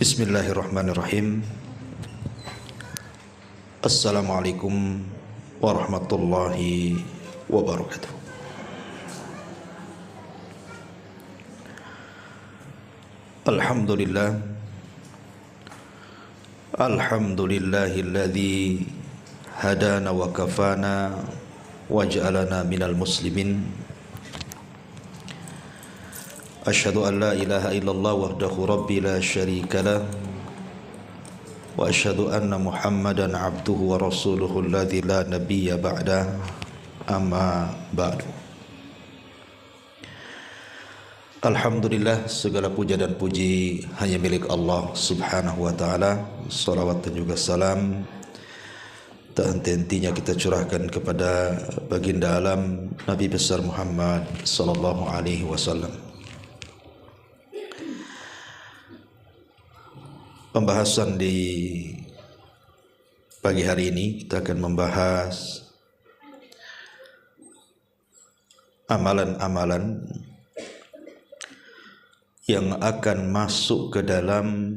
Bismillahirrahmanirrahim. Assalamualaikum warahmatullahi wabarakatuh. Alhamdulillah. Alhamdulillahilladzi hadana wa kafana waj'alana minal muslimin. Asyhadu an la ilaha illallah wahdahu rabbi la syarika lah wa asyhadu anna Muhammadan abduhu wa rasuluhu alladzi la nabiyya ba'dah, amma ba'du. Alhamdulillah, segala puja dan puji hanya milik Allah subhanahu wa ta'ala. Salawat dan juga salam tak henti-hentinya kita curahkan kepada baginda alam Nabi besar Muhammad sallallahu alaihi wasallam. Pembahasan di pagi hari ini kita akan membahas amalan-amalan yang akan masuk ke dalam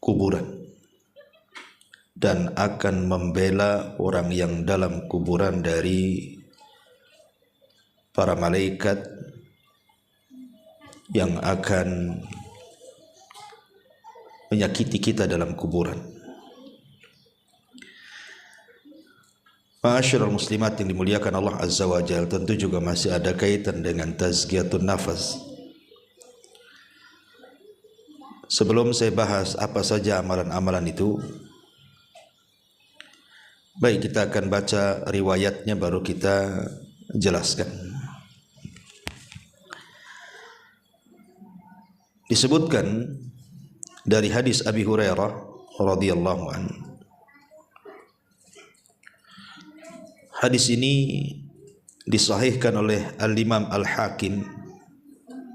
kuburan dan akan membela orang yang dalam kuburan dari para malaikat yang akan menyakiti kita dalam kuburan. Ma'asyiral muslimat yang dimuliakan Allah Azza wa Jalla, tentu juga masih ada kaitan dengan tazkiyatun nafas. Sebelum saya bahas apa saja amalan-amalan itu, baik, kita akan baca riwayatnya baru kita jelaskan. Disebutkan dari hadis Abi Hurairah radhiyallahu anhu. Hadis ini disahihkan oleh Al-Imam Al-Hakim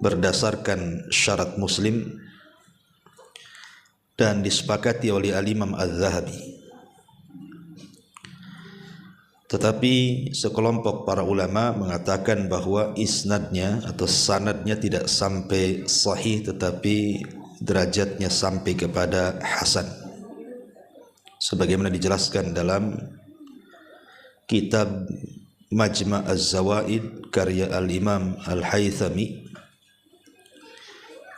berdasarkan syarat Muslim dan disepakati oleh Al-Imam Az-Zahabi. Tetapi sekelompok para ulama mengatakan bahwa isnadnya atau sanadnya tidak sampai sahih, tetapi derajatnya sampai kepada hasan, sebagaimana dijelaskan dalam kitab Majma' Az-Zawaid karya Al-Imam Al-Haythami,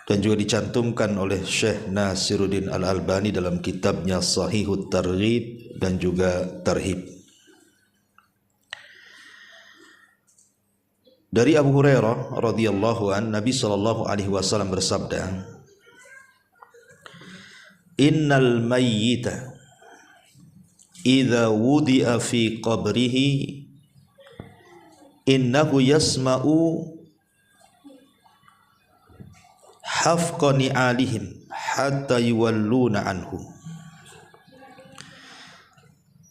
dan juga dicantumkan oleh Syekh Nasiruddin Al-Albani dalam kitabnya Sahihut Targhib dan juga Tarhib. Dari Abu Hurairah radhiyallahu an, Nabi sallallahu alaihi wasallam bersabda, innal mayyita idza wudi'a fi qabrihi innahu yasma'u hafqa ni'alihim hatta yuwalluna anhu.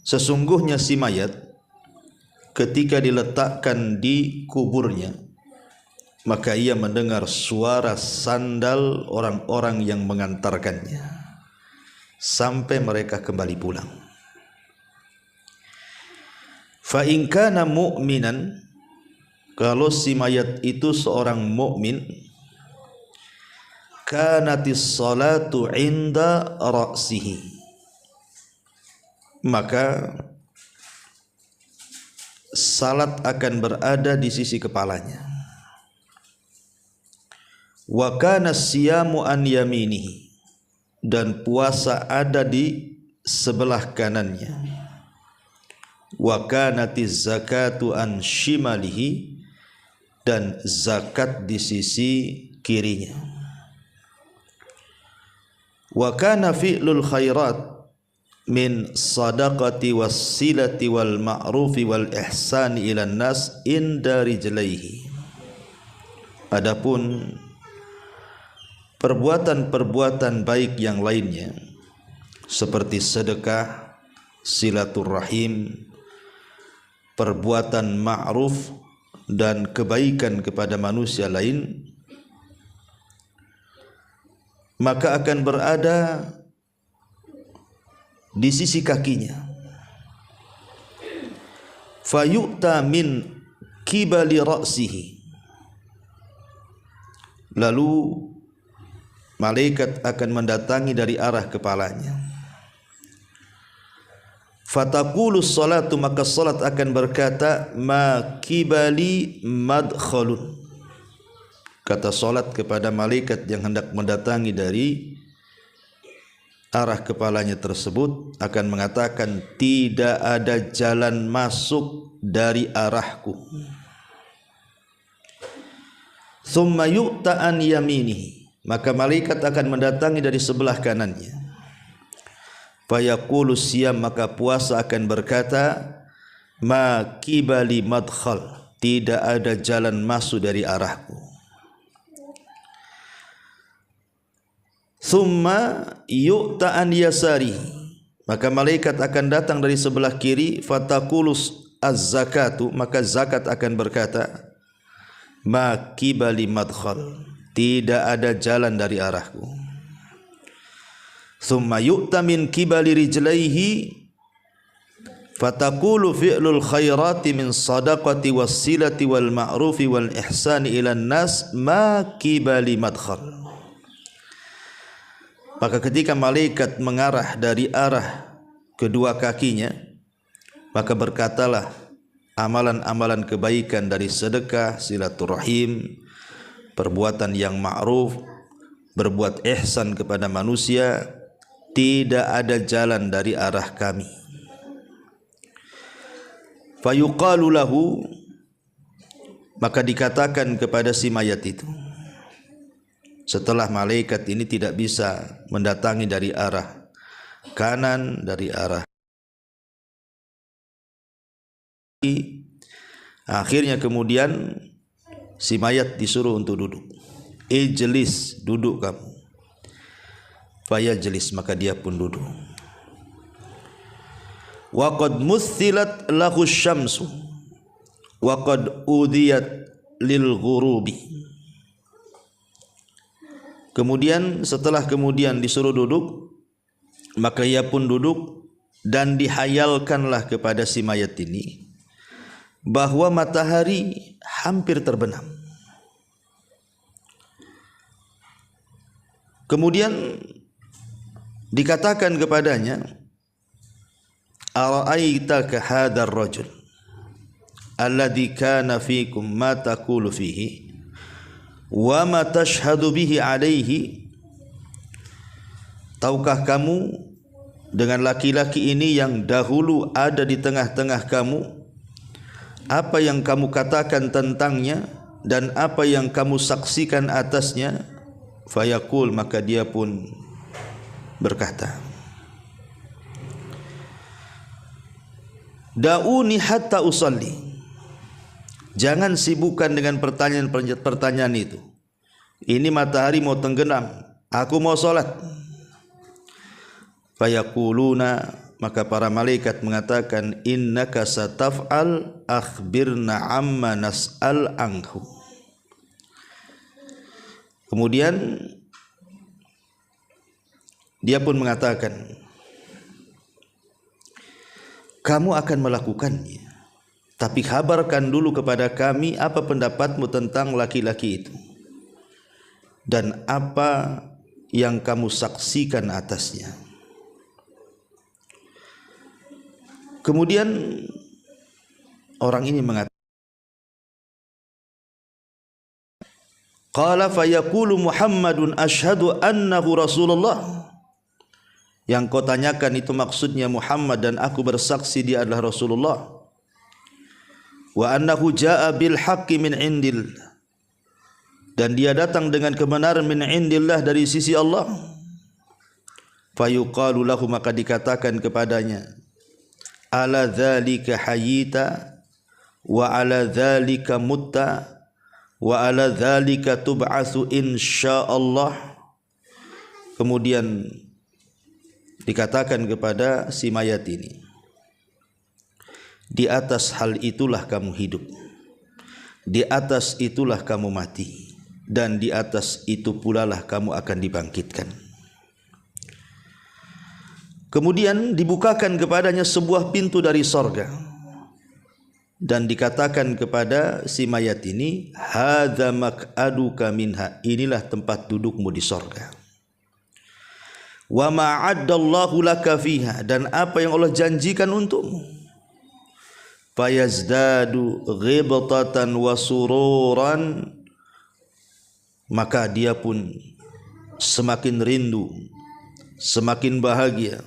Sesungguhnya si mayat ketika diletakkan di kuburnya, maka ia mendengar suara sandal orang-orang yang mengantarkannya sampai mereka kembali pulang. Fa in kana mu'minan, kalau si mayat itu seorang mukmin, kanatis salatu inda ra'sihi, maka salat akan berada di sisi kepalanya. Wa kana siyamu an yaminihi, dan puasa ada di sebelah kanannya. Wa kanatiz zakatu an shimalihi, dan zakat di sisi kirinya. Wa kana fi'lul khairat min sadaqati wassilati wal ma'rufi wal ihsani ilan nas inda rijlaihi. Adapun perbuatan-perbuatan baik yang lainnya seperti sedekah, silaturahim, perbuatan ma'ruf dan kebaikan kepada manusia lain, maka akan berada di sisi kakinya. Fayu'ta min kibali ra'sihi, lalu malaikat akan mendatangi dari arah kepalanya. Fataqulus salatu, maka salat akan berkata, ma kibali madkhalun. Kata salat kepada malaikat yang hendak mendatangi dari arah kepalanya tersebut akan mengatakan, tidak ada jalan masuk dari arahku. Thumma yu'ta an yaminihi, maka malaikat akan mendatangi dari sebelah kanannya. Fayaqulu siyam, maka puasa akan berkata, ma kibali madkhal, tidak ada jalan masuk dari arahku. Thumma yu'ta an yasari, maka malaikat akan datang dari sebelah kiri. Fataqulus az-zakatu, maka zakat akan berkata, ma kibali madkhal, tidak ada jalan dari arahku. Thumma yu'ta min kibali rijlaihi, fataqulu fi'lul khairati min sadaqati wassilati wal ma'rufi wal ihsani ilan nas, ma kibali madkhal. Maka ketika malaikat mengarah dari arah kedua kakinya, maka berkatalah amalan-amalan kebaikan dari sedekah, silaturahim, perbuatan yang ma'ruf, berbuat ihsan kepada manusia, tidak ada jalan dari arah kami. Fayuqalu lahu, maka dikatakan kepada si mayat itu, setelah malaikat ini tidak bisa mendatangi dari arah kanan, dari arah kiri, akhirnya kemudian si mayat disuruh untuk duduk. Ijlis, duduk kamu. Fayajlis, maka dia pun duduk. Wa qad muthilat lahu syamsu wa qad udiyat lil ghurubi. Kemudian setelah disuruh duduk, maka ia pun duduk, dan dihayalkanlah kepada si mayat ini bahwa matahari hampir terbenam. Kemudian dikatakan kepadanya, ara'aitaka hadzal rajul alladhi kana fikum ma taqulu fihi wa ma tashhadu bihi alaihi. Tahukah kamu dengan laki-laki ini yang dahulu ada di tengah-tengah kamu, apa yang kamu katakan tentangnya dan apa yang kamu saksikan atasnya? Fayaqul, maka dia pun berkata, da'uni hatta usalli, jangan sibukkan dengan pertanyaan itu. Ini matahari mau tenggelam, aku mau salat. Fayaquluna, maka para malaikat mengatakan, innaka sataf'al akhbirna amma nas'al anhu. Kemudian dia pun mengatakan, kamu akan melakukannya, tapi kabarkan dulu kepada kami apa pendapatmu tentang laki-laki itu dan apa yang kamu saksikan atasnya. Kemudian orang ini mengatakan, qala fayaqulu Muhammadun asyhadu annahu Rasulullah. Yang kau tanyakan itu maksudnya Muhammad, dan aku bersaksi dia adalah Rasulullah. Wa annahu jaa bil haqqi min indil, dan dia datang dengan kebenaran min indillah, dari sisi Allah. Fayuqalu lahu, maka dikatakan kepadanya, ala dzalika hayyita wa ala dzalika mutta wa ala dzalika tub'atsu insyaallah. Kemudian dikatakan kepada si mayat ini, di atas hal itulah kamu hidup, di atas itulah kamu mati, dan di atas itu pula lah kamu akan dibangkitkan. Kemudian dibukakan kepadanya sebuah pintu dari sorga, dan dikatakan kepada si mayat ini, hadza maq'aduka minha, inilah tempat dudukmu di sorga. wa ma 'addallahu laka fiha, dan apa yang Allah janjikan untukmu. Fayazdadu ghibtatan wa sururan, maka dia pun semakin rindu, semakin bahagia.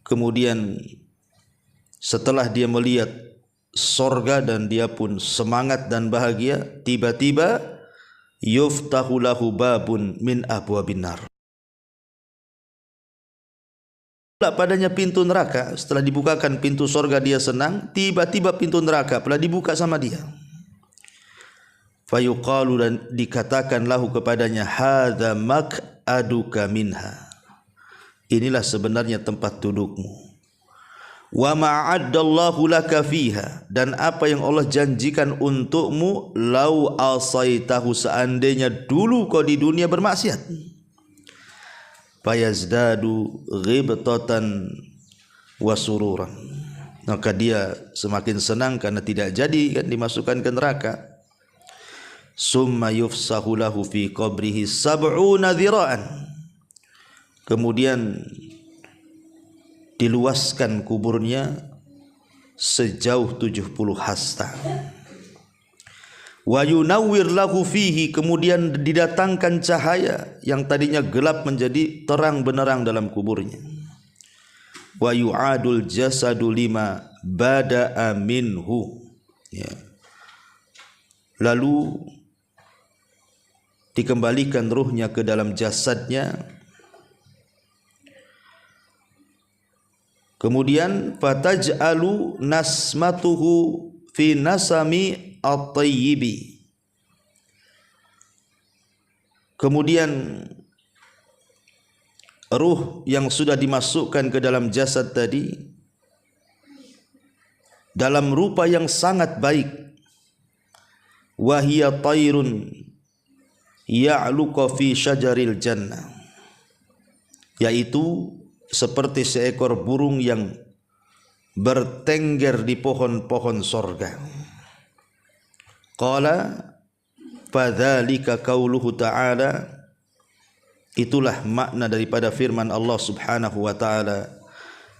Kemudian setelah dia melihat sorga dan dia pun semangat dan bahagia, tiba-tiba yuftahu lahu babun min abwabin nar. Padanya pintu neraka. Setelah dibukakan pintu sorga dia senang, tiba-tiba pintu neraka pula dibuka sama dia. Fayuqalu, dan dikatakan lahu kepadanya, hadza maq'aduka minha, inilah sebenarnya tempat dudukmu. Wa ma'addallahu laka fiha, dan apa yang Allah janjikan untukmu, lau asaitahu, seandainya dulu kau di dunia bermaksiat. Fayazdadu ghibtatan wa sururan, maka dia semakin senang karena tidak jadi kan dimasukkan ke neraka. Summa yufsahu lahu fi qabrihi sab'una dhira'an, kemudian diluaskan kuburnya sejauh 70 hasta. Wa yunawwir lahu fihi, kemudian didatangkan cahaya yang tadinya gelap menjadi terang benderang dalam kuburnya. Wa yu'adul jasadu lima bada'a minhu, ya. Lalu dikembalikan ruhnya ke dalam jasadnya. Kemudian fataj'alu nasmatuhu fi nasami at-tayyibi, kemudian ruh yang sudah dimasukkan ke dalam jasad tadi dalam rupa yang sangat baik, wahia tayrun ya'luqa fi syajaril jannah, yaitu seperti seekor burung yang bertengger di pohon-pohon sorga. Qala fadzalika qauluhu ta'ala, itulah makna daripada firman Allah Subhanahu wa taala,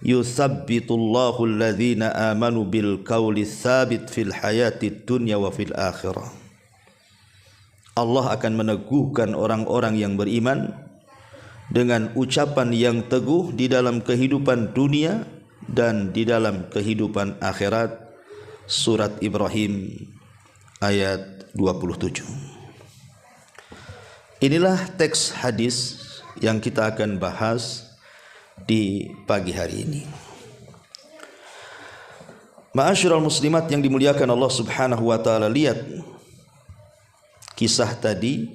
yutsabbitullahu alladhina amanu bil qauli tsabit fil hayatid dunya wa fil akhirah. Allah akan meneguhkan orang-orang yang beriman dengan ucapan yang teguh di dalam kehidupan dunia dan di dalam kehidupan akhirat. Surat Ibrahim ayat 27. Inilah teks hadis yang kita akan bahas di pagi hari ini. Ma'asyiral muslimat yang dimuliakan Allah Subhanahu wa taala, lihat kisah tadi,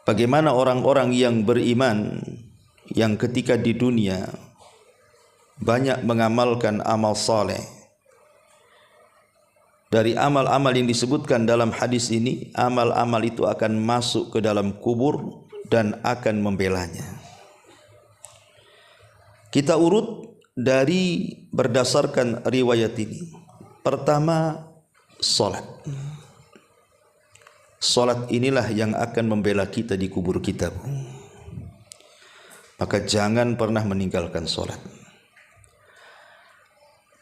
bagaimana orang-orang yang beriman yang ketika di dunia banyak mengamalkan amal saleh. Dari amal-amal yang disebutkan dalam hadis ini, amal-amal itu akan masuk ke dalam kubur dan akan membelanya. Kita urut dari berdasarkan riwayat ini. Pertama, salat. Salat inilah yang akan membela kita di kubur kita. Maka jangan pernah meninggalkan salat.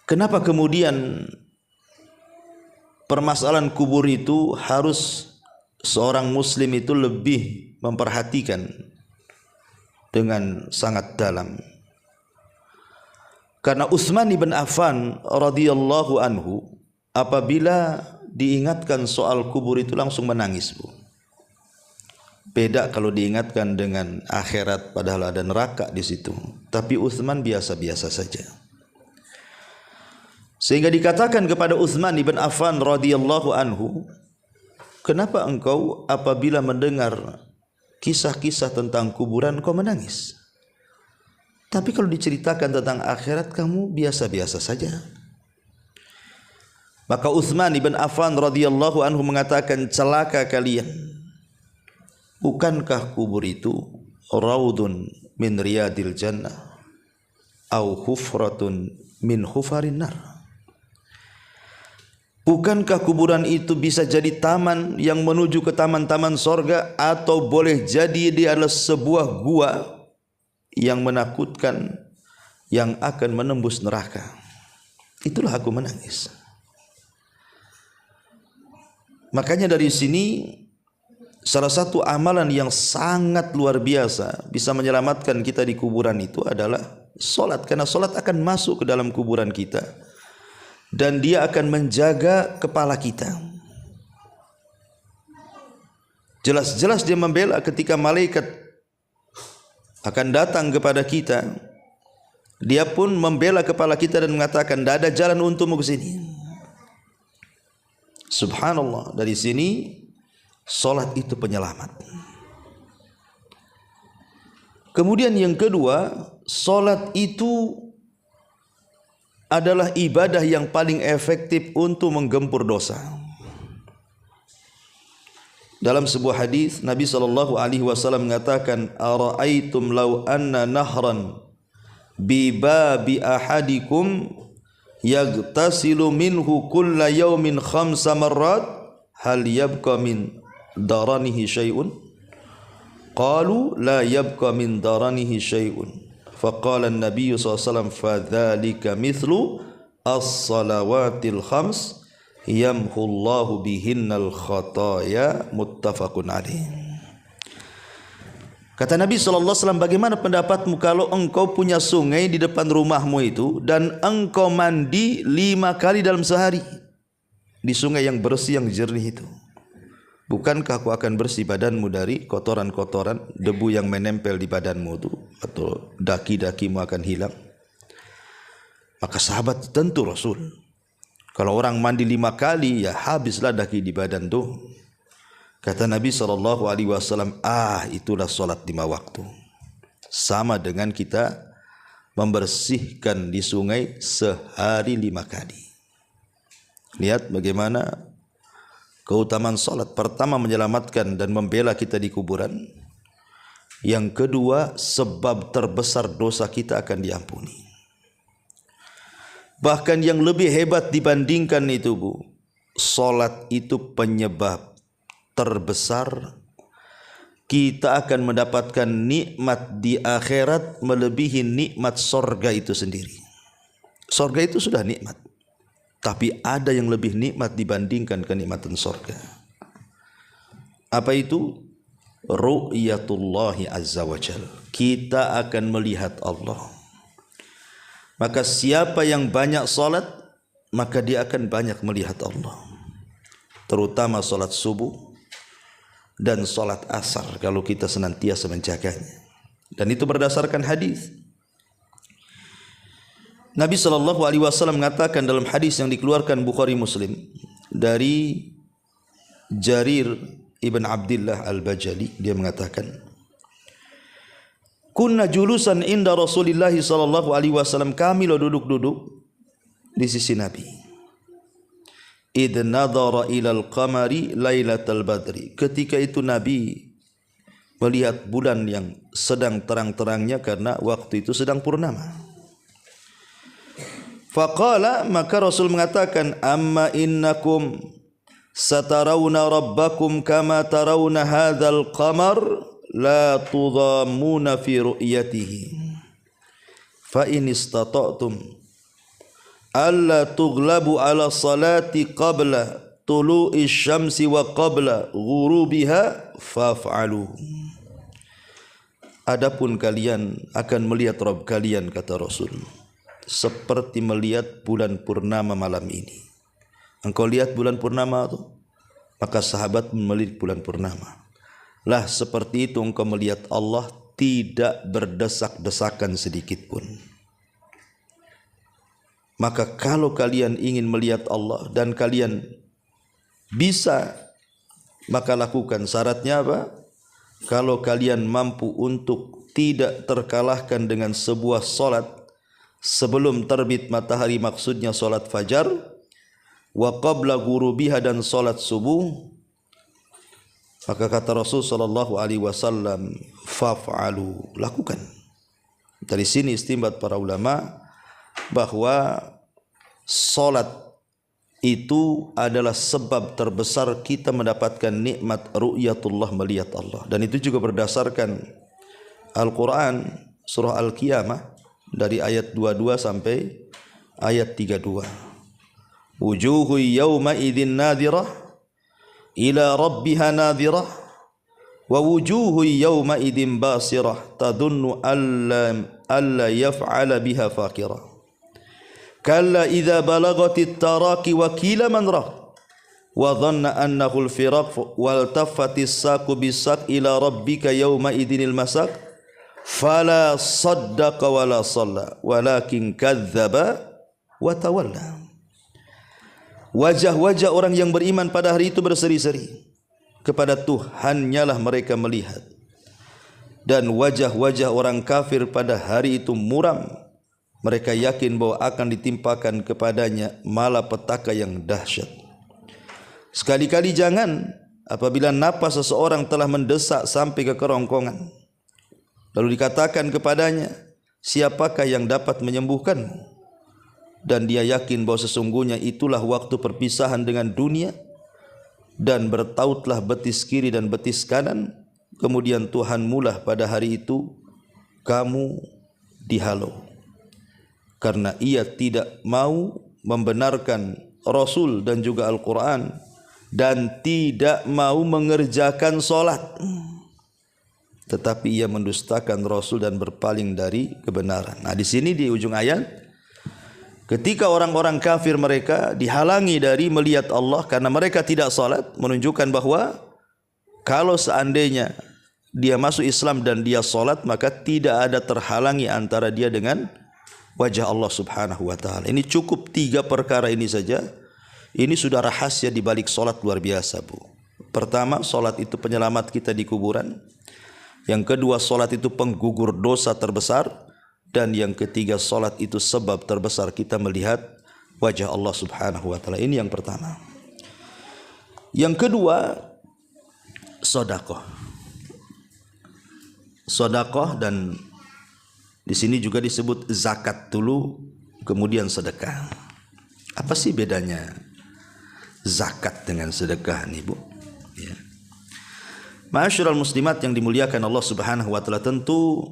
Kenapa kemudian permasalahan kubur itu harus seorang muslim itu lebih memperhatikan dengan sangat dalam? Karena Utsman bin Affan radhiyallahu anhu apabila diingatkan soal kubur itu langsung menangis, Bu. Beda kalau diingatkan dengan akhirat padahal ada neraka di situ. Tapi Utsman biasa-biasa saja. Sehingga dikatakan kepada Utsman bin Affan radhiyallahu anhu, kenapa engkau apabila mendengar kisah-kisah tentang kuburan kau menangis? Tapi kalau diceritakan tentang akhirat kamu biasa-biasa saja. Maka Utsman bin Affan radhiyallahu anhu mengatakan, celaka kalian. Bukankah kubur itu raudun min riyadil jannah au hufratun min hufarin nar? Bukankah kuburan itu bisa jadi taman yang menuju ke taman-taman sorga, atau boleh jadi dia adalah sebuah gua yang menakutkan yang akan menembus neraka? Itulah aku menangis. Makanya dari sini salah satu amalan yang sangat luar biasa bisa menyelamatkan kita di kuburan itu adalah solat, karena solat akan masuk ke dalam kuburan kita dan dia akan menjaga kepala kita. Jelas-jelas dia membela ketika malaikat akan datang kepada kita. Dia pun membela kepala kita dan mengatakan, tidak ada jalan untukmu ke sini. Subhanallah, dari sini solat itu penyelamat. Kemudian yang kedua, solat itu adalah ibadah yang paling efektif untuk menggempur dosa. Dalam sebuah hadis Nabi SAW mengatakan, "Ara'aitum law anna nahran bi babi ahadikum yagtasilu minhu kulla yawmin 5 marrat hal yabqa min daranihi syai'un?" Qalu la yabqa min daranihi syai'un. Faqala an-nabiy sallallahu alaihi wasallam, "Fadzalika mithlu as-salawatil khams yamhullahu bihinnal khataya." Muttafaqun alaih. Kata Nabi sallallahu alaihi wasallam, bagaimana pendapatmu kalau engkau punya sungai di depan rumahmu itu dan engkau mandi 5 kali dalam sehari di sungai yang bersih, yang jernih itu? Bukankah aku akan bersih badanmu dari kotoran-kotoran, debu yang menempel di badanmu itu, atau daki-dakimu akan hilang? Maka sahabat tentu Rasul, kalau orang mandi 5 kali, ya habislah daki di badan tuh. Kata Nabi SAW, itulah solat 5 waktu. Sama dengan kita membersihkan di sungai sehari 5 kali. Lihat bagaimana keutamaan solat. Pertama, menyelamatkan dan membela kita di kuburan. Yang kedua, sebab terbesar dosa kita akan diampuni. Bahkan yang lebih hebat dibandingkan itu, Bu, solat itu penyebab terbesar kita akan mendapatkan nikmat di akhirat melebihi nikmat sorga itu sendiri. Sorga itu sudah nikmat, tapi ada yang lebih nikmat dibandingkan kenikmatan sorga. Apa itu? Ru'yatullahi azza wa jal. Kita akan melihat Allah. Maka siapa yang banyak solat, maka dia akan banyak melihat Allah. Terutama solat subuh dan solat asar, kalau kita senantiasa menjaganya. Dan itu berdasarkan hadis. Nabi SAW mengatakan dalam hadis yang dikeluarkan Bukhari Muslim dari Jarir ibn Abdullah al-Bajali, dia mengatakan, kunna julusan inda Rasulillah SAW, kami lo duduk-duduk di sisi Nabi. Idh nadhara ilal qamari lailatal badri, ketika itu Nabi melihat bulan yang sedang terang-terangnya karena waktu itu sedang purnama. Faqala, maka Rasul mengatakan, amma innakum satarawna rabbakum kama tarawna hadzal qamar la tudhammuna fi ru'yatihi fa in istata'tum alla tughlabu ala salati qabla tulu'i syamsi wa qabla ghurubiha faf'alu. Adapun kalian akan melihat Rabb kalian, kata Rasul, seperti melihat bulan purnama malam ini. Engkau lihat bulan purnama itu, maka sahabat melihat bulan purnama. Lah seperti itu engkau melihat Allah, tidak berdesak-desakan sedikit pun. Maka kalau kalian ingin melihat Allah dan kalian bisa, maka lakukan. Syaratnya apa? Kalau kalian mampu untuk tidak terkalahkan dengan sebuah solat sebelum terbit matahari, maksudnya solat fajar, wa qabla ghurubiha, dan solat subuh, maka kata Rasul sallallahu alaihi wasallam, faf'alu, lakukan. Dari sini istinbat para ulama bahwa solat itu adalah sebab terbesar kita mendapatkan nikmat ru'yatullah, melihat Allah. Dan itu juga berdasarkan Al-Quran surah Al-Qiyamah dari ayat 22 sampai ayat 32. Wujuhu yawma idzin nadhirah ila rabbiha nadhirah wa wujuhu yawma idzin basirah tadunnu alla yaf'ala biha faqirah. Kalla idza balagatit taraqi wa qila man raq wa dhanna annahu al-firaq wal taffatis saqu bisaq ila rabbika yawma idzinil masaq fala saddaqa wala shalla walakin kadzdzaba wa tawalla. Wajah-wajah orang yang beriman pada hari itu berseri-seri, kepada Tuhannya lah mereka melihat, dan wajah-wajah orang kafir pada hari itu muram. Mereka yakin bahwa akan ditimpakan kepadanya malapetaka yang dahsyat. Sekali-kali jangan apabila napas seseorang telah mendesak sampai ke kerongkongan, lalu dikatakan kepadanya, siapakah yang dapat menyembuhkanmu? Dan dia yakin bahwa sesungguhnya itulah waktu perpisahan dengan dunia, dan bertautlah betis kiri dan betis kanan, kemudian Tuhanmu lah pada hari itu kamu dihalau. Karena ia tidak mau membenarkan Rasul dan juga Al-Quran, dan tidak mau mengerjakan solat, tetapi ia mendustakan Rasul dan berpaling dari kebenaran. Nah, di sini di ujung ayat, ketika orang-orang kafir mereka dihalangi dari melihat Allah karena mereka tidak solat, menunjukkan bahwa kalau seandainya dia masuk Islam dan dia solat, maka tidak ada terhalangi antara dia dengan wajah Allah subhanahu wa ta'ala. Ini cukup 3 perkara ini saja. Ini sudah rahasia di balik solat luar biasa, Bu. Pertama, solat itu penyelamat kita di kuburan. Yang kedua, solat itu penggugur dosa terbesar. Dan yang ketiga, solat itu sebab terbesar kita melihat wajah Allah subhanahu wa ta'ala. Ini yang pertama. Yang kedua, sedekah. Sedekah, dan di sini juga disebut zakat dulu, kemudian sedekah. Apa sih bedanya zakat dengan sedekah nih, Bu? Ya. Ma'asyiral muslimat yang dimuliakan Allah subhanahu wa ta'ala, tentu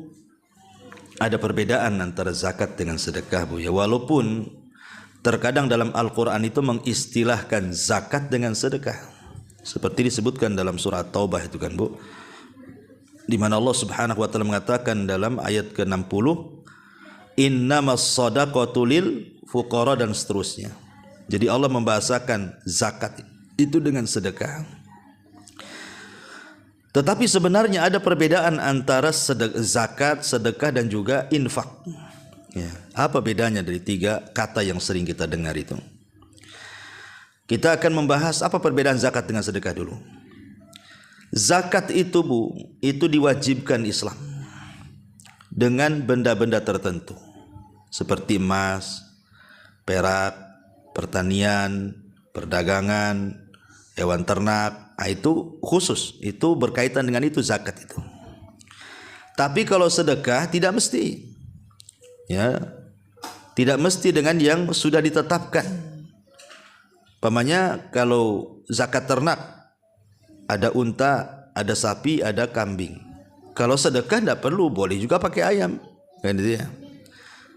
ada perbedaan antara zakat dengan sedekah, Bu. Ya, walaupun terkadang dalam Al-Quran itu mengistilahkan zakat dengan sedekah, seperti disebutkan dalam surah Taubah itu kan, Bu, di mana Allah subhanahu wa ta'ala mengatakan dalam ayat ke-60, innamas shadaqatu lil fuqara, dan seterusnya. Jadi Allah membahasakan zakat itu dengan sedekah. Tetapi sebenarnya ada perbedaan antara zakat, sedekah, dan juga infak. Ya, apa bedanya dari 3 kata yang sering kita dengar itu? Kita akan membahas apa perbedaan zakat dengan sedekah dulu. Zakat itu, Bu, itu diwajibkan Islam dengan benda-benda tertentu seperti emas, perak, pertanian, perdagangan, hewan ternak. Nah, itu khusus, itu berkaitan dengan itu zakat itu. Tapi kalau sedekah tidak mesti, ya, tidak mesti dengan yang sudah ditetapkan. Pamannya kalau zakat ternak, ada unta, ada sapi, ada kambing. Kalau sedekah tidak perlu, boleh juga pakai ayam, kan itu ya.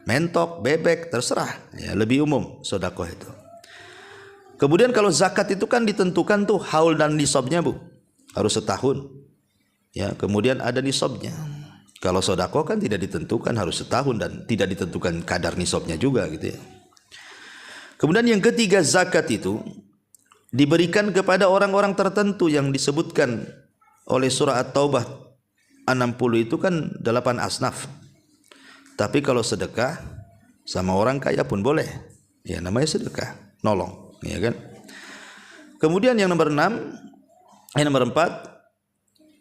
Mentok, bebek, terserah. Ya, lebih umum sedekah itu. Kemudian kalau zakat itu kan ditentukan tuh haul dan nisabnya, Bu. Harus setahun. Ya, kemudian ada nisabnya. Kalau sedekah kan tidak ditentukan, harus setahun, dan tidak ditentukan kadar nisabnya juga gitu ya. Kemudian yang ketiga, zakat itu diberikan kepada orang-orang tertentu yang disebutkan oleh surah At-Taubah 60 itu kan 8 asnaf. Tapi kalau sedekah sama orang kaya pun boleh. Ya, namanya sedekah, nolong, ya kan? Kemudian yang nomor 4,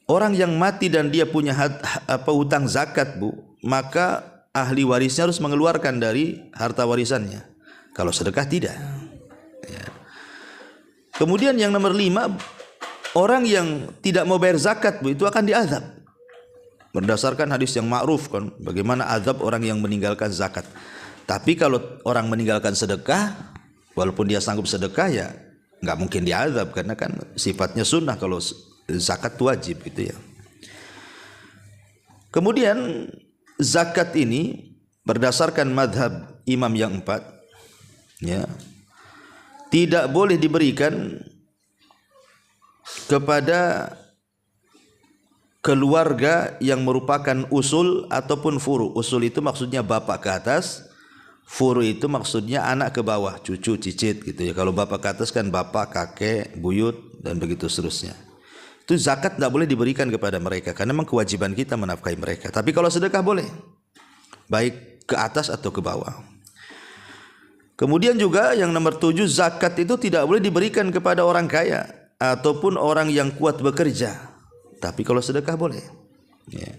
orang yang mati dan dia punya hutang zakat, Bu, maka ahli warisnya harus mengeluarkan dari harta warisannya. Kalau sedekah tidak. Ya. Kemudian yang nomor 5, orang yang tidak mau bayar zakat, Bu, itu akan diazab. Berdasarkan hadis yang ma'ruf kan, bagaimana azab orang yang meninggalkan zakat. Tapi kalau orang meninggalkan sedekah, Walaupun dia sanggup sedekah ya nggak mungkin diazab karena kan sifatnya sunnah, kalau zakat wajib gitu ya. Kemudian zakat ini berdasarkan madhab imam yang 4 ya, tidak boleh diberikan kepada keluarga yang merupakan usul ataupun furu. Usul itu maksudnya bapak ke atas, furu itu maksudnya anak ke bawah, cucu, cicit gitu ya. Kalau bapak ke atas kan bapak, kakek, buyut dan begitu seterusnya. Itu zakat tidak boleh diberikan kepada mereka karena memang kewajiban kita menafkahi mereka. Tapi kalau sedekah boleh, baik ke atas atau ke bawah. Kemudian juga yang nomor 7, zakat itu tidak boleh diberikan kepada orang kaya ataupun orang yang kuat bekerja. Tapi kalau sedekah boleh ya.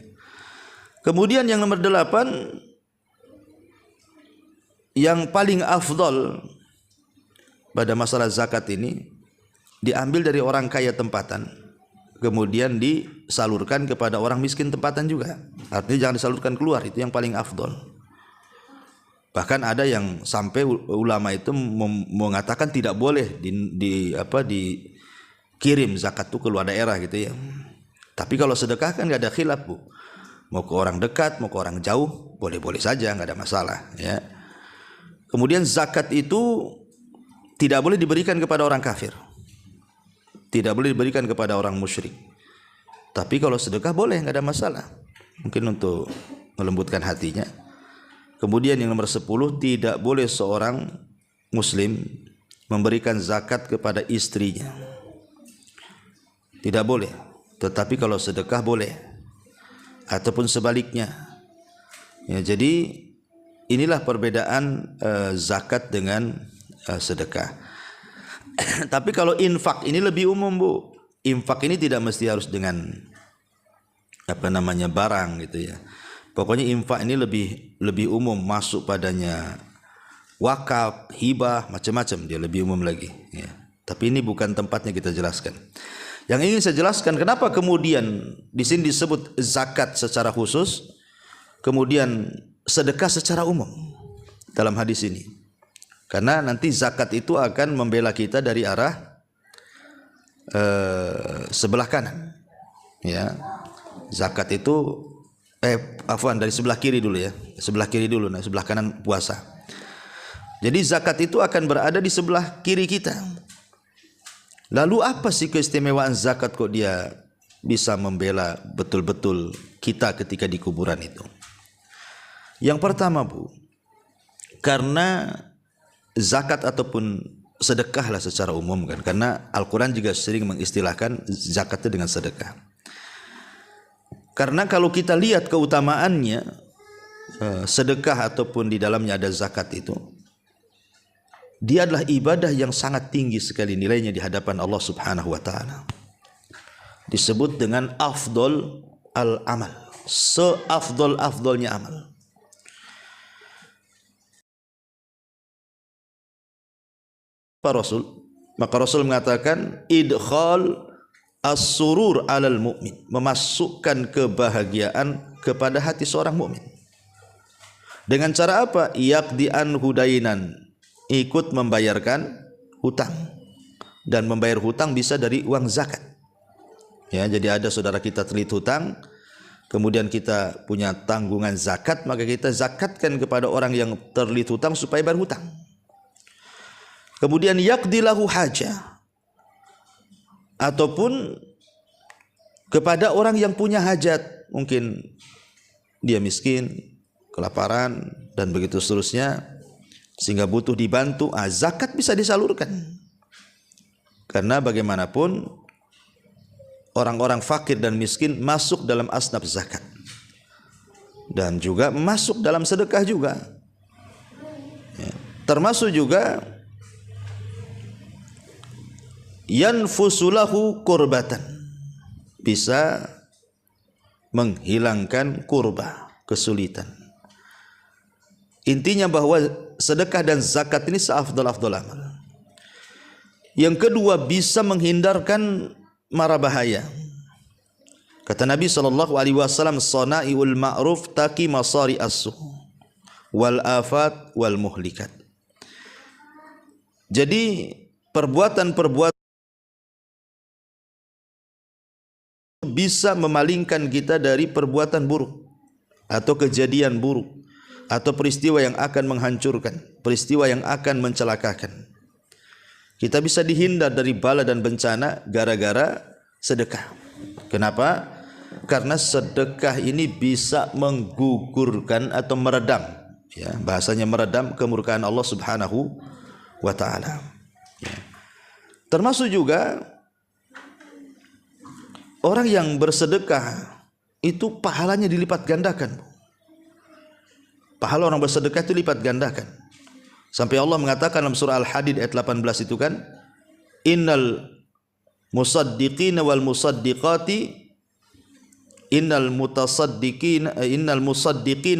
Kemudian yang nomor 8, yang paling afdol pada masalah zakat ini diambil dari orang kaya tempatan, kemudian disalurkan kepada orang miskin tempatan juga. Artinya jangan disalurkan keluar, itu yang paling afdol. Bahkan ada yang sampai ulama itu mengatakan tidak boleh dikirim zakat itu ke luar daerah gitu ya. Tapi kalau sedekah kan nggak ada khilaf Bu. Mau ke orang dekat, mau ke orang jauh, boleh-boleh saja, nggak ada masalah ya. Kemudian zakat itu tidak boleh diberikan kepada orang kafir, tidak boleh diberikan kepada orang musyrik. Tapi kalau sedekah boleh, nggak ada masalah. Mungkin untuk melembutkan hatinya. Kemudian yang nomor 10, tidak boleh seorang muslim memberikan zakat kepada istrinya. Tidak boleh. Tetapi kalau sedekah boleh. Ataupun sebaliknya. Ya, jadi inilah perbedaan zakat dengan sedekah. Tapi kalau infak ini lebih umum Bu. Infak ini tidak mesti harus dengan barang gitu ya. Pokoknya infak ini lebih umum, masuk padanya wakaf, hibah, macam-macam, dia lebih umum lagi ya. Tapi ini bukan tempatnya kita jelaskan. Yang ingin saya jelaskan kenapa kemudian di sini disebut zakat secara khusus, kemudian sedekah secara umum dalam hadis ini. Karena nanti zakat itu akan membela kita dari arah sebelah kanan. Ya. Zakat itu dari sebelah kiri dulu ya. Sebelah kiri dulu, nah sebelah kanan puasa. Jadi zakat itu akan berada di sebelah kiri kita. Lalu apa sih keistimewaan zakat kok dia bisa membela betul-betul kita ketika di kuburan itu? Yang pertama Bu, karena zakat ataupun sedekah lah secara umum kan, karena Al-Quran juga sering mengistilahkan zakat itu dengan sedekah. Karena kalau kita lihat keutamaannya, sedekah ataupun di dalamnya ada zakat itu, dia adalah ibadah yang sangat tinggi sekali nilainya di hadapan Allah Subhanahu wa taala. Disebut dengan afdol al-amal, seafdol-afdolnya amal. Maka Rasul mengatakan idkhal as-surur 'alal mu'min, memasukkan kebahagiaan kepada hati seorang mukmin. Dengan cara apa? Yaqdi an hudainan, ikut membayarkan hutang. Dan membayar hutang bisa dari uang zakat. Ya, jadi ada saudara kita terlilit hutang, kemudian kita punya tanggungan zakat, maka kita zakatkan kepada orang yang terlilit hutang supaya bayar hutang. Kemudian yaqdi lahu hajah, ataupun kepada orang yang punya hajat, mungkin dia miskin, kelaparan dan begitu seterusnya, sehingga butuh dibantu, zakat bisa disalurkan. Karena bagaimanapun orang-orang fakir dan miskin masuk dalam asnaf zakat dan juga masuk dalam sedekah juga ya. Termasuk juga yanfusulahu kurbatan, bisa menghilangkan kurba, kesulitan. Intinya bahwa sedekah dan zakat ini seafdal-afdal amal. Yang kedua, bisa menghindarkan mara bahaya. Kata Nabi SAW, sana'iul ma'ruf taki masari as-su wal afat wal muhlikat. Jadi perbuatan-perbuatan bisa memalingkan kita dari perbuatan buruk atau kejadian buruk atau peristiwa yang akan menghancurkan, peristiwa yang akan mencelakakan. Kita bisa dihindar dari bala dan bencana gara-gara sedekah. Kenapa? Karena sedekah ini bisa menggugurkan atau meredam, ya, bahasanya meredam kemurkaan Allah Subhanahu wa taala. Ya. Termasuk juga orang yang bersedekah itu pahalanya dilipat gandakan. Pahala orang bersedekah itu lipat gandakan. Sampai Allah mengatakan dalam surah Al-Hadid ayat 18 itu kan, innal musaddiqina wal musaddiqati innal musaddiqina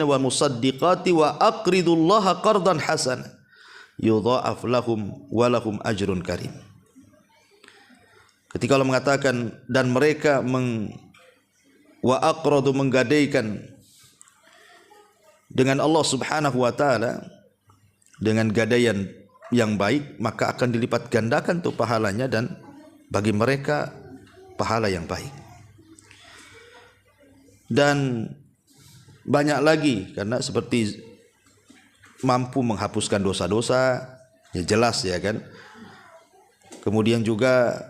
wal musaddiqati wa aqridullaha qardan hasana yudha'af lahum wa lahum ajrun karim. Ketika Allah mengatakan dan mereka wa aqradu menggadaikan dengan Allah Subhanahu wa taala dengan gadaian yang baik, maka akan dilipat gandakan tuh pahalanya dan bagi mereka pahala yang baik. Dan banyak lagi, karena seperti mampu menghapuskan dosa-dosa, ya jelas ya kan. Kemudian juga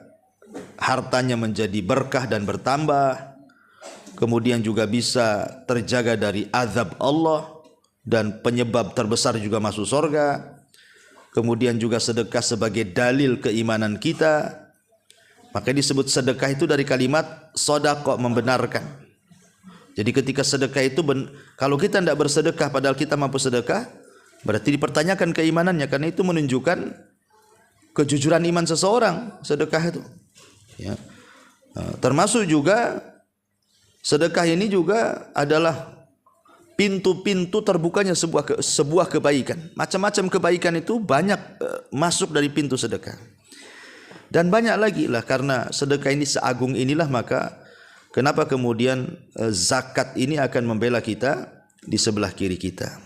hartanya menjadi berkah dan bertambah. Kemudian juga bisa terjaga dari azab Allah dan penyebab terbesar juga masuk surga. Kemudian juga sedekah sebagai dalil keimanan kita. Maka disebut sedekah itu dari kalimat sodaqah, membenarkan. Jadi ketika sedekah itu kalau kita tidak bersedekah padahal kita mampu sedekah, berarti dipertanyakan keimanannya, karena itu menunjukkan kejujuran iman seseorang sedekah itu. Ya. Termasuk juga sedekah ini juga adalah pintu-pintu terbukanya sebuah kebaikan. Macam-macam kebaikan itu banyak masuk dari pintu sedekah. Dan banyak lagi lah, karena sedekah ini seagung inilah, maka kenapa kemudian zakat ini akan membela kita di sebelah kiri kita.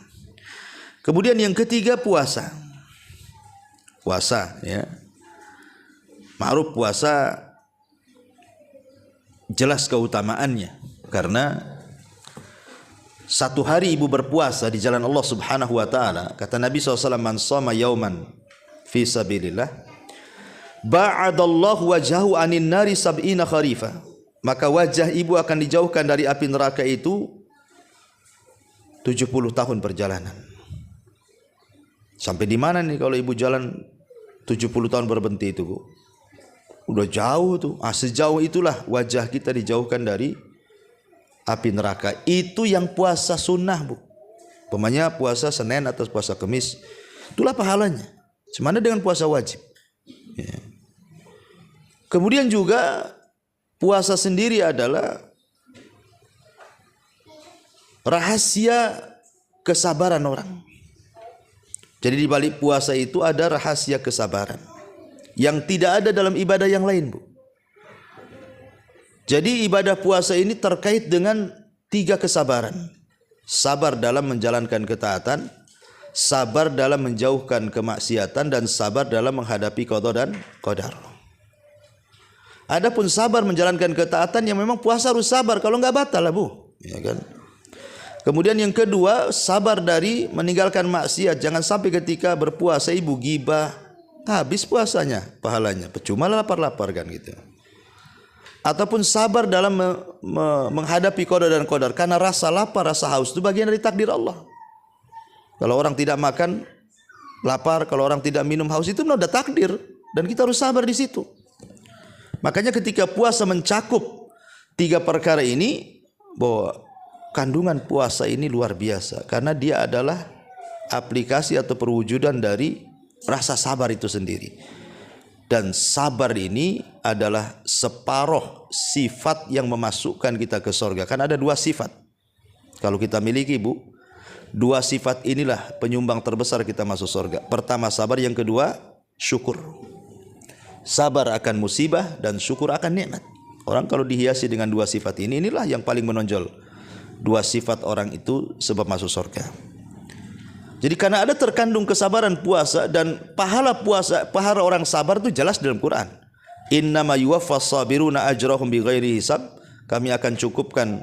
Kemudian yang ketiga puasa. Puasa ya. Ma'ruf puasa jelas keutamaannya, karena satu hari ibu berpuasa di jalan Allah Subhanahu wa taala, kata Nabi SAW, man shoma yauman fi sabilillah ba'adallahu wajhahu anin nari sab'ina kharifa, maka wajah ibu akan dijauhkan dari api neraka itu 70 tahun perjalanan. Sampai di mana nih kalau ibu jalan 70 tahun berhenti itu, Bu? Udah jauh tuh. Sejauh itulah wajah kita dijauhkan dari api neraka. Itu yang puasa sunnah, Bu. Pemanya puasa Senin atau puasa Kamis, itulah pahalanya. Semana dengan puasa wajib. Ya. Kemudian juga puasa sendiri adalah rahasia kesabaran orang. Jadi di balik puasa itu ada rahasia kesabaran yang tidak ada dalam ibadah yang lain, Bu. Jadi ibadah puasa ini terkait dengan 3 kesabaran. Sabar dalam menjalankan ketaatan, sabar dalam menjauhkan kemaksiatan, dan sabar dalam menghadapi qada dan qadar. Adapun sabar menjalankan ketaatan, yang memang puasa harus sabar, kalau enggak batal lah, Bu. Ya kan? Kemudian yang kedua, sabar dari meninggalkan maksiat. Jangan sampai ketika berpuasa ibu gibah, habis puasanya pahalanya, percuma lapar-lapar kan gitu. Ataupun sabar dalam menghadapi qada dan qadar, karena rasa lapar, rasa haus itu bagian dari takdir Allah. Kalau orang tidak makan lapar, kalau orang tidak minum haus, itu sudah takdir, dan kita harus sabar di situ. Makanya ketika puasa mencakup 3 perkara ini, bahwa kandungan puasa ini luar biasa, karena dia adalah aplikasi atau perwujudan dari rasa sabar itu sendiri. Dan sabar ini adalah separuh sifat yang memasukkan kita ke surga. Kan ada 2 sifat kalau kita miliki, Bu. 2 sifat inilah penyumbang terbesar kita masuk surga. Pertama sabar, yang kedua syukur. Sabar akan musibah dan syukur akan nikmat. Orang kalau dihiasi dengan 2 sifat ini, inilah yang paling menonjol. 2 sifat orang itu sebab masuk surga. Jadi karena ada terkandung kesabaran puasa dan pahala puasa, pahala orang sabar itu jelas dalam Quran. Innama yuwaffas sabiruna ajrahum bighairi hisab. Kami akan cukupkan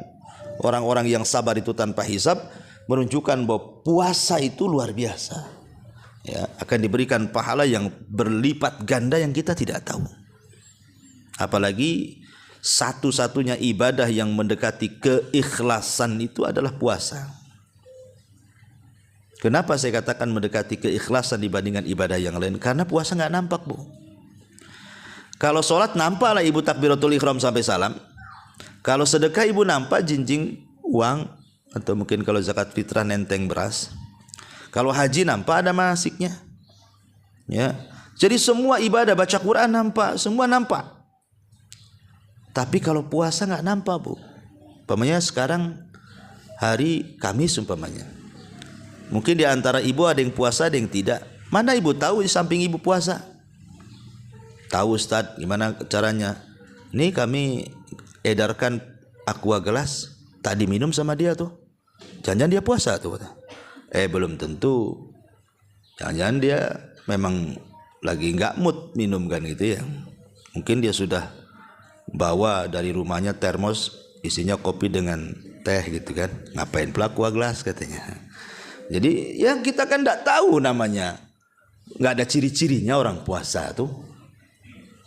orang-orang yang sabar itu tanpa hisab, menunjukkan bahwa puasa itu luar biasa. Ya, akan diberikan pahala yang berlipat ganda yang kita tidak tahu. Apalagi satu-satunya ibadah yang mendekati keikhlasan itu adalah puasa. Kenapa saya katakan mendekati keikhlasan dibandingkan ibadah yang lain? Karena puasa nggak nampak, Bu. Kalau sholat nampak lah ibu takbiratul ihram sampai salam. Kalau sedekah ibu nampak jinjing uang, atau mungkin kalau zakat fitrah nenteng beras. Kalau haji nampak ada manasiknya. Ya. Jadi semua ibadah, baca Quran nampak, semua nampak. Tapi kalau puasa nggak nampak, Bu. Umpamanya sekarang hari Kamis umpamanya. Mungkin di antara ibu ada yang puasa, ada yang tidak. Mana ibu tahu di samping ibu puasa? Tahu Ustaz, gimana caranya? Ini kami edarkan aqua gelas, tak diminum sama dia tuh. Jangan-jangan dia puasa tuh. Belum tentu. Jangan-jangan dia memang lagi nggak mood minum kan gitu ya. Mungkin dia sudah bawa dari rumahnya termos isinya kopi dengan teh gitu kan. Ngapain pula aqua gelas katanya. Jadi yang kita kan tidak tahu namanya, nggak ada ciri-cirinya orang puasa tuh.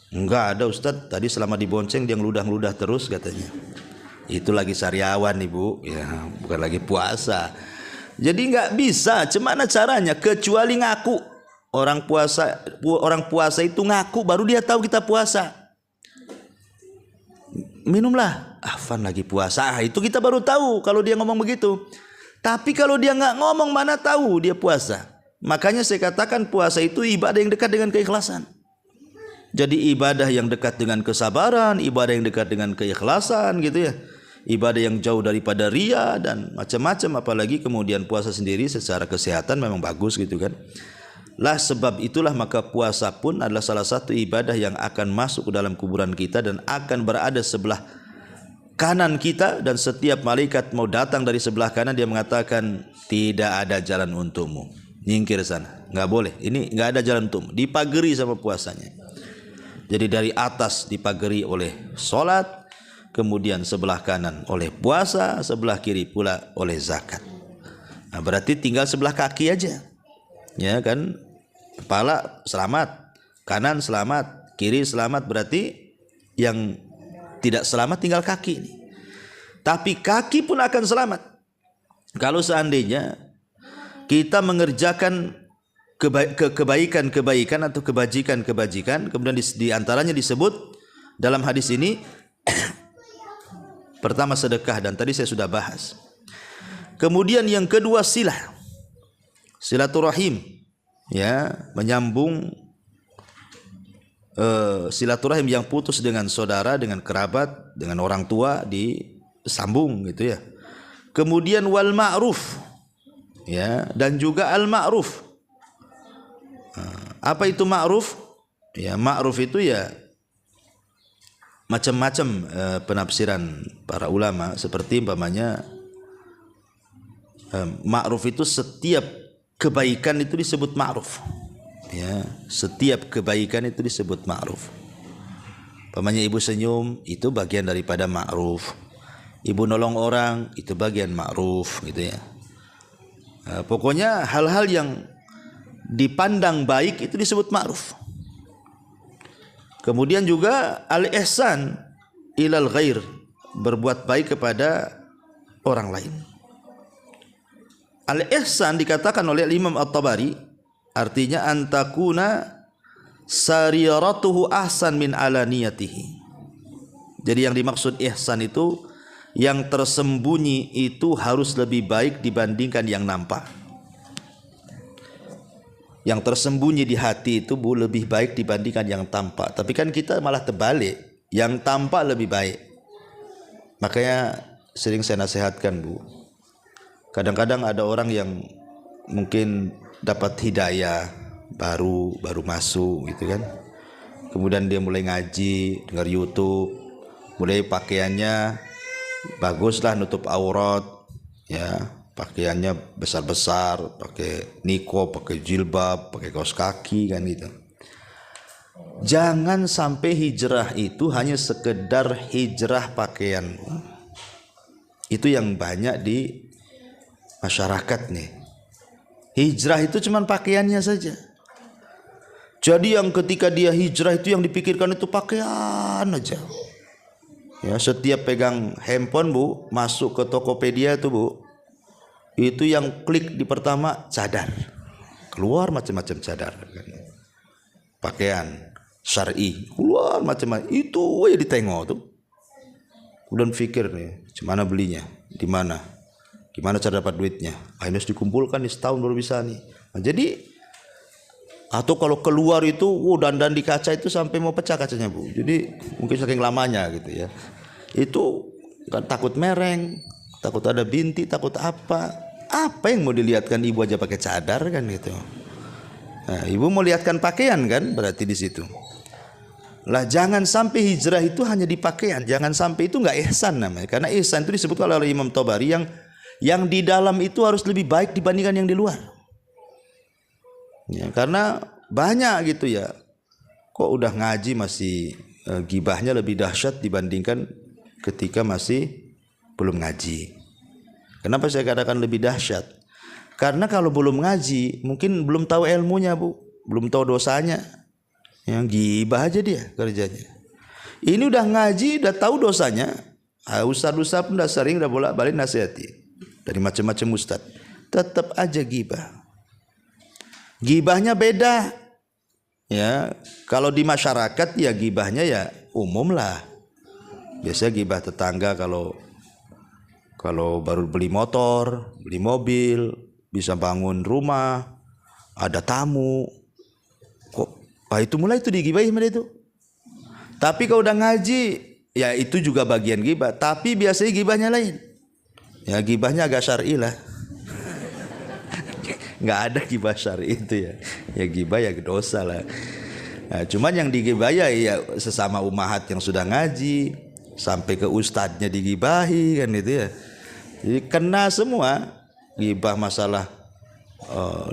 Nggak ada Ustadz, tadi selama dibonceng dia ngeludah-ngeludah terus katanya. Itu lagi sariawan ibu, ya bukan lagi puasa. Jadi nggak bisa, gimana caranya? Kecuali ngaku. Orang puasa itu ngaku, baru dia tahu kita puasa. Minumlah, Afan lagi puasa. Itu kita baru tahu kalau dia ngomong begitu. Tapi kalau dia nggak ngomong, mana tahu dia puasa. Makanya saya katakan puasa itu ibadah yang dekat dengan keikhlasan. Jadi ibadah yang dekat dengan kesabaran, ibadah yang dekat dengan keikhlasan gitu ya. Ibadah yang jauh daripada ria dan macam-macam. Apalagi kemudian puasa sendiri secara kesehatan memang bagus gitu kan. Lah sebab itulah maka puasa pun adalah salah satu ibadah yang akan masuk ke dalam kuburan kita dan akan berada sebelah kanan kita, dan setiap malaikat mau datang dari sebelah kanan dia mengatakan tidak ada jalan untukmu, nyingkir sana, nggak boleh, ini nggak ada jalan untukmu, dipagari sama puasanya. Jadi dari atas dipagari oleh sholat, kemudian sebelah kanan oleh puasa, sebelah kiri pula oleh zakat. Nah, berarti tinggal sebelah kaki aja, ya kan? Kepala selamat, kanan selamat, kiri selamat, berarti yang tidak selamat tinggal kaki ini. Tapi kaki pun akan selamat kalau seandainya kita mengerjakan kebaikan-kebaikan atau kebajikan-kebajikan. Kemudian di antaranya disebut dalam hadis ini pertama sedekah, dan tadi saya sudah bahas. Kemudian yang kedua silaturahim, ya, menyambung silaturahim yang putus dengan saudara, dengan kerabat, dengan orang tua disambung gitu ya. Kemudian wal ma'ruf, ya, dan juga al ma'ruf. Apa itu ma'ruf? Ya, ma'ruf itu ya macam-macam penafsiran para ulama, seperti umpamanya ma'ruf itu setiap kebaikan itu disebut ma'ruf. Ya, setiap kebaikan itu disebut ma'ruf. Umpamanya ibu senyum itu bagian daripada ma'ruf. Ibu nolong orang itu bagian ma'ruf gitu ya. Pokoknya hal-hal yang dipandang baik itu disebut ma'ruf. Kemudian juga al-ihsan ilal ghair, berbuat baik kepada orang lain. Al-ihsan dikatakan oleh Imam At-Tabari, artinya antakuna sariratuhu ahsan min alaniyatihi. Jadi yang dimaksud ihsan itu yang tersembunyi itu harus lebih baik dibandingkan yang nampak. Yang tersembunyi di hati itu lebih baik dibandingkan yang tampak. Tapi kan kita malah terbalik, yang tampak lebih baik. Makanya sering saya nasihatkan, Bu, kadang-kadang ada orang yang mungkin dapat hidayah baru masuk gitu kan. Kemudian dia mulai ngaji, dengar YouTube, mulai pakaiannya baguslah, nutup aurat, ya, pakaiannya besar-besar, pakai niko, pakai jilbab, pakai kaos kaki kan gitu. Jangan sampai hijrah itu hanya sekedar hijrah pakaian. Itu yang banyak di masyarakat nih. Hijrah itu cuma pakaiannya saja. Jadi yang ketika dia hijrah itu yang dipikirkan itu pakaian aja. Ya, setiap pegang handphone Bu, masuk ke Tokopedia itu Bu, itu yang klik di pertama cadar. Keluar macam-macam cadar. Pakaian syar'i, keluar macam-macam. Itu aja ditengok tuh. Kemudian pikir nih, gimana belinya, di mana, gimana cara dapat duitnya. Akhirnya harus dikumpulkan di setahun baru bisa nih. Nah, jadi atau kalau keluar itu dandan di kaca itu sampai mau pecah kacanya Bu. Jadi mungkin saking lamanya gitu ya. Itu kan takut mereng, takut ada binti, takut apa. Apa yang mau dilihatkan ibu aja pakai cadar kan gitu. Nah, ibu mau lihatkan pakaian kan berarti di situ. Lah jangan sampai hijrah itu hanya di pakaian, jangan sampai itu enggak ihsan namanya. Karena ihsan itu disebut oleh Imam Tabari yang di dalam itu harus lebih baik dibandingkan yang di luar. Ya, karena banyak gitu ya. Kok udah ngaji masih gibahnya lebih dahsyat dibandingkan ketika masih belum ngaji. Kenapa saya katakan lebih dahsyat? Karena kalau belum ngaji mungkin belum tahu ilmunya Bu, belum tahu dosanya. Yang gibah aja dia kerjanya. Ini udah ngaji, udah tahu dosanya. Ustaz-ustaz pun udah sering udah bolak-balik nasihati dari macam-macam ustaz. Tetap aja gibah. Gibahnya beda. Ya, kalau di masyarakat ya gibahnya ya umum lah. Biasanya gibah tetangga kalau baru beli motor, beli mobil, bisa bangun rumah, ada tamu. Itu mulai itu digibahi mereka itu. Tapi kalau udah ngaji, ya itu juga bagian gibah. Tapi biasanya gibahnya lain. Ya gibahnya agak syar'i lah. Nggak ada gibah syar'i itu ya. Ya gibah ya dosa lah. Nah, cuman yang digibah ya sesama umahat yang sudah ngaji, sampai ke ustadznya digibahi kan itu ya. Jadi kena semua. Gibah masalah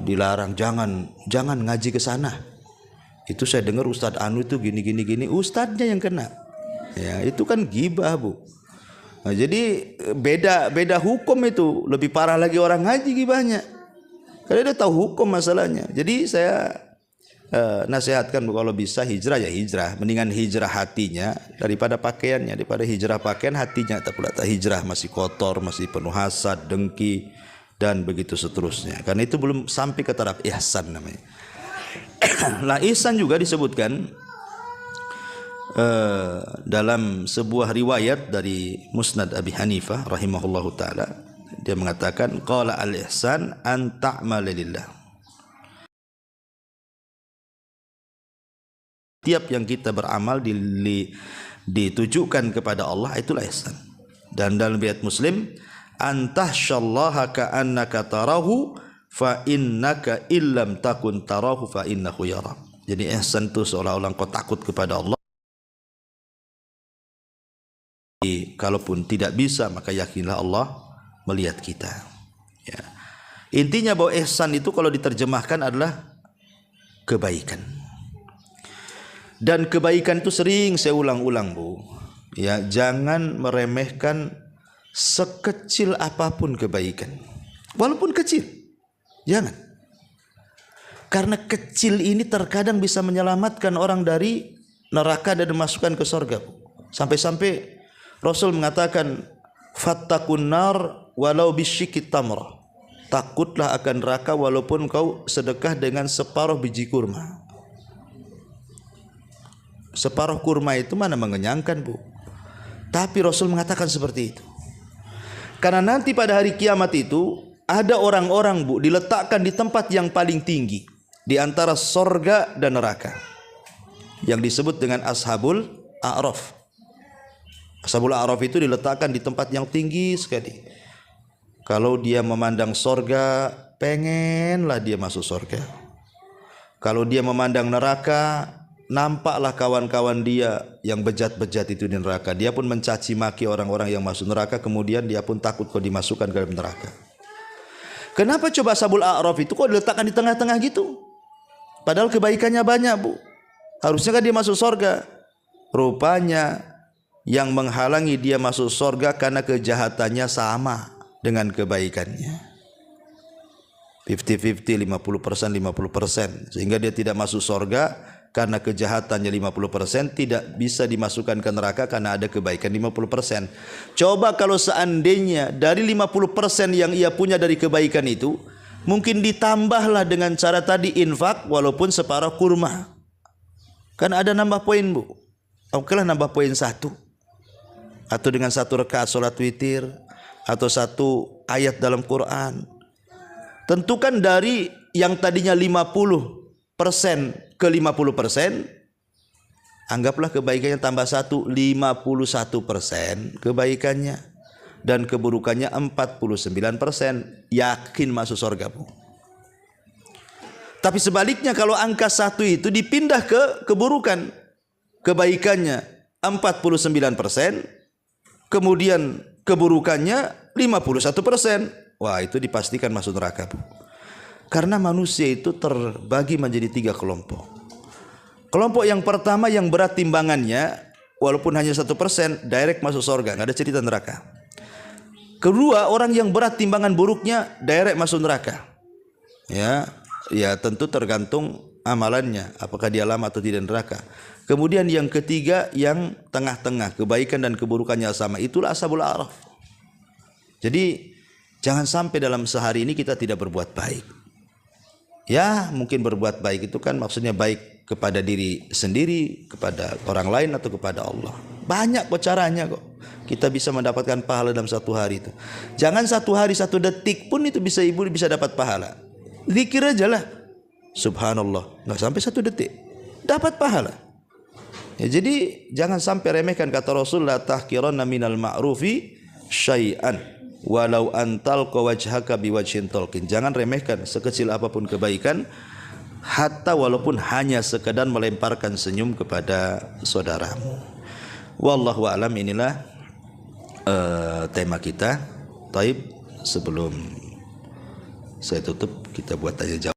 dilarang, jangan ngaji ke sana. Itu saya dengar Ustadz Anu itu gini, ustadznya yang kena. Ya, itu kan gibah Bu. Nah, jadi beda hukum itu, lebih parah lagi orang ngaji gibahnya. Karena dia tahu hukum masalahnya. Jadi saya nasihatkan Bu, kalau bisa hijrah ya hijrah. Mendingan hijrah hatinya daripada pakaiannya, daripada hijrah pakaian hatinya. Tak pula tak hijrah masih kotor, masih penuh hasad, dengki dan begitu seterusnya. Karena itu belum sampai ke taraf ihsan namanya. Lah ihsan juga disebutkan dalam sebuah riwayat dari Musnad Abi Hanifah rahimahullahu taala. Dia mengatakan qala al-ihsan an ta'mala lillah. Tiap yang kita beramal ditujukan kepada Allah itulah ihsan. Dan dalam riwayat Muslim antahsyallaha ka'annaka tarahu fa innaka illam takun tarahu fa innahu yara. Jadi ihsan itu seolah-olah engkau takut kepada Allah. Kalaupun tidak bisa maka yakinlah Allah melihat kita. Ya. Intinya bahwa ihsan itu kalau diterjemahkan adalah kebaikan. Dan kebaikan itu sering saya ulang-ulang Bu. Ya, jangan meremehkan sekecil apapun kebaikan. Walaupun kecil. Jangan. Karena kecil ini terkadang bisa menyelamatkan orang dari neraka dan dimasukkan ke surga. Sampai-sampai Rasul mengatakan fattaqun nar walau bisyikit tamrah. Takutlah akan neraka walaupun kau sedekah dengan separuh biji kurma. Separuh kurma itu mana mengenyangkan Bu. Tapi Rasul mengatakan seperti itu. Karena nanti pada hari kiamat itu ada orang-orang Bu diletakkan di tempat yang paling tinggi di antara sorga dan neraka, yang disebut dengan Ashabul A'raf. Ashabul A'raf itu diletakkan di tempat yang tinggi sekali. Kalau dia memandang sorga, pengenlah dia masuk sorga. Kalau dia memandang neraka, nampaklah kawan-kawan dia yang bejat-bejat itu di neraka. Dia pun mencaci maki orang-orang yang masuk neraka, kemudian dia pun takut kalau dimasukkan ke dalam neraka. Kenapa coba Ashabul A'raf itu kok diletakkan di tengah-tengah gitu? Padahal kebaikannya banyak, Bu. Harusnya kan dia masuk surga. Rupanya yang menghalangi dia masuk surga karena kejahatannya sama dengan kebaikannya. 50-50, 50%, 50%. Sehingga dia tidak masuk surga karena kejahatannya 50%, tidak bisa dimasukkan ke neraka karena ada kebaikan 50%. Coba kalau seandainya dari 50% yang ia punya dari kebaikan itu, mungkin ditambahlah dengan cara tadi infak walaupun separuh kurma. Kan ada nambah poin, Bu. Oke lah nambah poin 1. Atau dengan 1 rakaat salat witir, atau 1 ayat dalam Quran. Tentukan dari yang tadinya 50% ke 50%, anggaplah kebaikannya tambah 1, 51% kebaikannya, dan keburukannya 49%, yakin masuk surga, Bu. Tapi sebaliknya kalau angka 1 itu dipindah ke keburukan, kebaikannya 49%, kemudian keburukannya 51%, wah itu dipastikan masuk neraka, Bu. Karena manusia itu terbagi menjadi 3 kelompok. Kelompok yang pertama yang berat timbangannya, walaupun hanya 1%, direct masuk surga, nggak ada cerita neraka. Kedua, orang yang berat timbangan buruknya, direct masuk neraka. Ya tentu tergantung amalannya, apakah dia lama atau tidak neraka. Kemudian yang ketiga yang tengah-tengah, kebaikan dan keburukannya sama, itulah Ashabul A'raf. Jadi jangan sampai dalam sehari ini kita tidak berbuat baik. Ya mungkin berbuat baik itu kan maksudnya baik kepada diri sendiri, kepada orang lain atau kepada Allah. Banyak kok caranya kok kita bisa mendapatkan pahala dalam 1 hari itu. Jangan 1 hari 1 detik pun itu ibu bisa dapat pahala. Zikir aja lah, subhanallah, nggak sampai 1 detik dapat pahala. Ya, jadi jangan sampai remehkan kata Rasul, la tahqiranna minal ma'rufi syai'an walau antal wajhaka biwajhin talqin. Jangan remehkan sekecil apapun kebaikan, hatta walaupun hanya sekedar melemparkan senyum kepada saudaramu. Wallahu a'lam. Inilah tema kita. Taib, sebelum saya tutup kita buat tanya jawab.